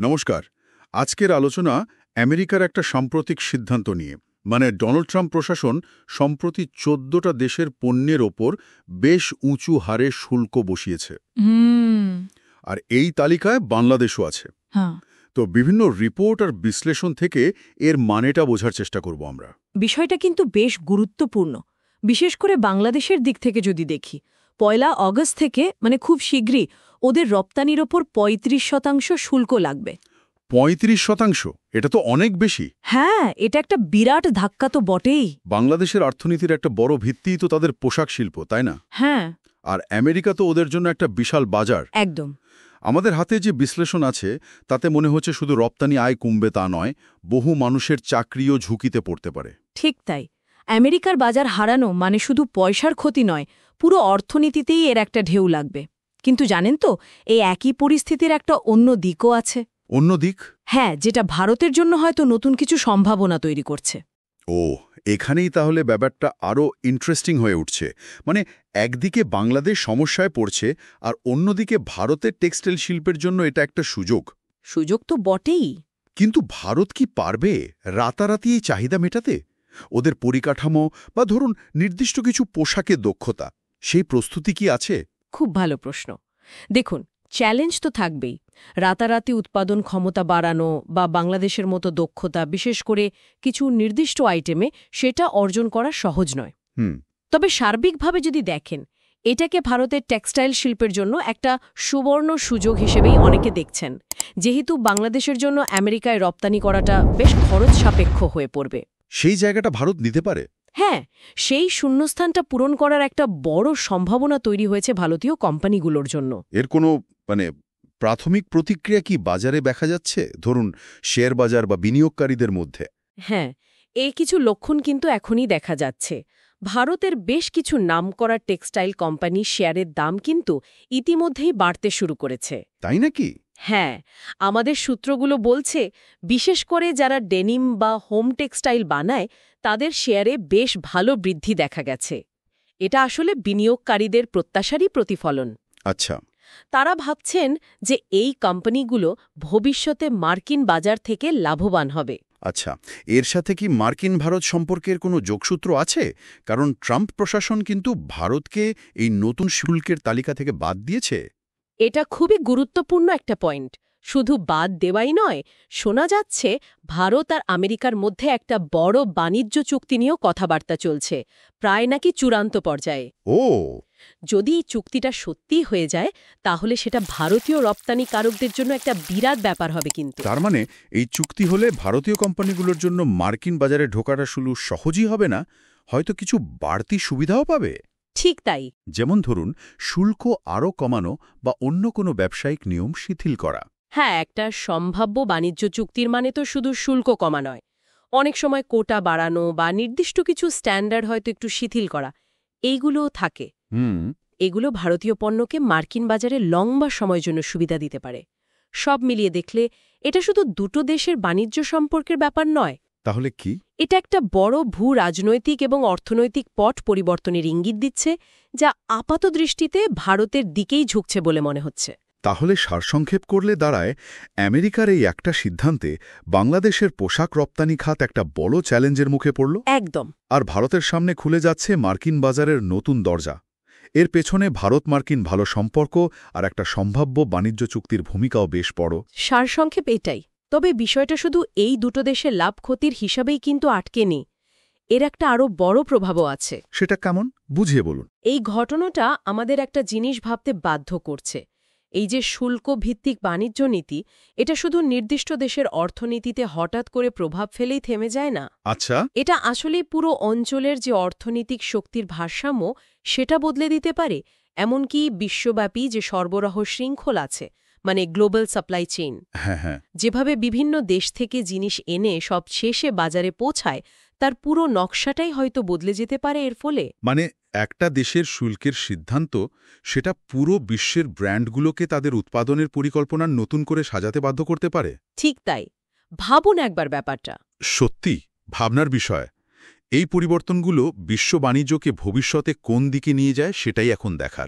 নমস্কার। আজকের আলোচনা আমেরিকার একটা সাম্প্রতিক সিদ্ধান্ত নিয়ে। ডোনাল্ড ট্রাম্প প্রশাসন সম্প্রতি ১৪টা দেশের পণ্যের ওপর বেশ উঁচু হারে শুল্ক বসিয়েছে। আর এই তালিকায় বাংলাদেশও আছে। তো বিভিন্ন রিপোর্ট আর বিশ্লেষণ থেকে এর মানেটা বোঝার চেষ্টা করব আমরা। বিষয়টা কিন্তু বেশ গুরুত্বপূর্ণ, বিশেষ করে বাংলাদেশের দিক থেকে যদি দেখি। ১ অগস্ট থেকে খুব শীঘ্রই ওদের রপ্তানির ওপর ৩৫% শুল্ক লাগবে। ৩৫%? এটা তো অনেক বেশি। হ্যাঁ, এটা একটা বিরাট ধাক্কা তো বটেই। বাংলাদেশের অর্থনীতির একটা বড় ভিত্তিই তো তাদের পোশাক শিল্প, তাই না? হ্যাঁ। আর আমেরিকা তো ওদের জন্য একটা বিশাল বাজার। একদম। আমাদের হাতে যে বিশ্লেষণ আছে তাতে মনে হচ্ছে শুধু রপ্তানি আয় কমবে তা নয়, বহু মানুষের চাকরিও ঝুঁকিতে পড়তে পারে। ঠিক তাই। আমেরিকার বাজার হারানো শুধু পয়সার ক্ষতি নয়, পুরো অর্থনীতিতেই এর একটা ঢেউ লাগবে। কিন্তু জানেন তো, এই একই পরিস্থিতির একটা অন্য দিকও আছে। অন্য দিক? হ্যাঁ, যেটা ভারতের জন্য হয়তো নতুন কিছু সম্ভাবনা তৈরি করছে। ও, এখানেই তাহলে ব্যাপারটা আরও ইন্টারেস্টিং হয়ে উঠছে। একদিকে বাংলাদেশ সমস্যায় পড়ছে, আর অন্যদিকে ভারতের টেক্সটাইল শিল্পের জন্য এটা একটা সুযোগ। সুযোগ তো বটেই। কিন্তু ভারত কি পারবে রাতারাতি এই চাহিদা মেটাতে? ওদের পরিকাঠামো বা ধরুন নির্দিষ্ট কিছু পোশাকের দক্ষতা, সেই প্রস্তুতি কি আছে? খুব ভালো প্রশ্ন। দেখুন, চ্যালেঞ্জ তো থাকবেই। রাতারাতি উৎপাদন ক্ষমতা বাড়ানো বা বাংলাদেশের মতো দক্ষতা, বিশেষ করে কিছু নির্দিষ্ট আইটেমে, সেটা অর্জন করা সহজ নয়। তবে সার্বিকভাবে যদি দেখেন, এটাকে ভারতের টেক্সটাইল শিল্পের জন্য একটা সুবর্ণ সুযোগ হিসেবেই অনেকে দেখছেন, যেহেতু বাংলাদেশের জন্য আমেরিকায় রপ্তানি করাটা বেশ খরচ সাপেক্ষ হয়ে পড়বে। সেই জায়গাটা ভারত নিতে পারে? হ্যাঁ, সেই শূন্যস্থানটা পূরণ করার একটা বড় সম্ভাবনা তৈরি হয়েছে ভারতীয় কোম্পানিগুলোর জন্য। এর কোনো প্রাথমিক প্রতিক্রিয়া কি বাজারে দেখা যাচ্ছে, ধরুন শেয়ার বাজার বা বিনিয়োগকারীদের মধ্যে? হ্যাঁ, এই কিছু লক্ষণ কিন্তু এখনই দেখা যাচ্ছে। ভারতের বেশ কিছু নামকরা টেক্সটাইল কোম্পানির শেয়ারের দাম কিন্তু ইতিমধ্যেই বাড়তে শুরু করেছে। তাই নাকি? হ্যাঁ, আমাদের সূত্রগুলো বলছে, বিশেষ করে যারা ডেনিম বা হোম টেক্সটাইল বানায় তাদের শেয়ারে বেশ ভালো বৃদ্ধি দেখা গেছে। এটা আসলে বিনিয়োগকারীদের প্রত্যাশারই প্রতিফলন। আচ্ছা। তারা ভাবছেন যে এই কোম্পানিগুলো ভবিষ্যতে মার্কিন বাজার থেকে লাভবান হবে। আচ্ছা, এর সাথে কি মার্কিন ভারত সম্পর্কের কোনো যোগসূত্র আছে? কারণ ট্রাম্প প্রশাসন কিন্তু ভারতকে এই নতুন শুল্কের তালিকা থেকে বাদ দিয়েছে। এটা খুবই গুরুত্বপূর্ণ একটা পয়েন্ট। শুধু বাদ দেওয়াই নয়, শোনা যাচ্ছে ভারত আর আমেরিকার মধ্যে একটা বড় বাণিজ্য চুক্তি নিয়েও কথাবার্তা চলছে, প্রায় নাকি চূড়ান্ত পর্যায়ে। ও, যদি এই চুক্তিটা সত্যি হয়ে যায়, তাহলে সেটা ভারতীয় রপ্তানিকারকদের জন্য একটা বিরাট ব্যাপার হবে। কিন্তু তার এই চুক্তি হলে ভারতীয় কোম্পানিগুলোর জন্য মার্কিন বাজারে ঢোকাটা শুধু সহজই হবে না, হয়তো কিছু বাড়তি সুবিধাও পাবে। ঠিক তাই। যেমন ধরুন শুল্ক আরও কমানো বা অন্য কোনো ব্যবসায়িক নিয়ম শিথিল করা। হ্যাঁ, একটা সম্ভাব্য বাণিজ্য চুক্তির তো শুধু শুল্ক কমা নয়, অনেক সময় কোটা বাড়ানো বা নির্দিষ্ট কিছু স্ট্যান্ডার্ড হয়তো একটু শিথিল করা, এইগুলোও থাকে। এগুলো ভারতীয় পণ্যকে মার্কিন বাজারে লম্বা সময়ের জন্য সুবিধা দিতে পারে। সব মিলিয়ে দেখলে এটা শুধু দুটো দেশের বাণিজ্য সম্পর্কের ব্যাপার নয়। তাহলে কি? এটা একটা বড় ভূ-রাজনৈতিক এবং অর্থনৈতিক পট পরিবর্তনের ইঙ্গিত দিচ্ছে, যা আপাত দৃষ্টিতে ভারতের দিকেই ঝুঁকছে বলে মনে হচ্ছে। তাহলে সারসংক্ষেপ করলে দাঁড়ায়, আমেরিকার এই একটা সিদ্ধান্তে বাংলাদেশের পোশাক রপ্তানি খাত একটা বড় চ্যালেঞ্জের মুখে পড়ল। একদম। আর ভারতের সামনে খুলে যাচ্ছে মার্কিন বাজারের নতুন দরজা। এর পেছনে ভারত মার্কিন ভালো সম্পর্ক আর একটা সম্ভাব্য বাণিজ্য চুক্তির ভূমিকাও বেশ বড়। সারসংক্ষেপ এটাই। তবে বিষয়টা শুধু এই দুটো দেশের লাভ ক্ষতির হিসাবেই কিন্তু আটকে নেই, এর একটা আরও বড় প্রভাবও আছে। সেটা কেমন, বুঝিয়ে বলুন। এই ঘটনাটা আমাদের একটা জিনিস ভাবতে বাধ্য করছে। এই যে শুল্ক ভিত্তিক বাণিজ্য নীতি, এটা শুধু নির্দিষ্ট দেশের অর্থনীতিতে হঠাৎ করে প্রভাব ফেলেই থেমে যায় না। আচ্ছা। এটা আসলে পুরো অঞ্চলের যে অর্থনৈতিক শক্তির ভারসাম্য, সেটা বদলে দিতে পারে। এমনকি বিশ্বব্যাপী যে সরবরাহ শৃঙ্খল আছে, গ্লোবাল সাপ্লাই চেইন, যেভাবে বিভিন্ন দেশ থেকে জিনিস এনে সব শেষে বাজারে পৌঁছায়, তার পুরো নকশাটাই হয়তো বদলে যেতে পারে এর ফলে। একটা দেশের শুল্কের সিদ্ধান্ত সেটা পুরো বিশ্বের ব্র্যান্ডগুলোকে তাদের উৎপাদনের পরিকল্পনা নতুন করে সাজাতে বাধ্য করতে পারে। ঠিক তাই। ভাবুন একবার ব্যাপারটা। সত্যি ভাবনার বিষয়। এই পরিবর্তনগুলো বিশ্ব বাণিজ্যকে ভবিষ্যতে কোন দিকে নিয়ে যায় সেটাই এখন দেখার।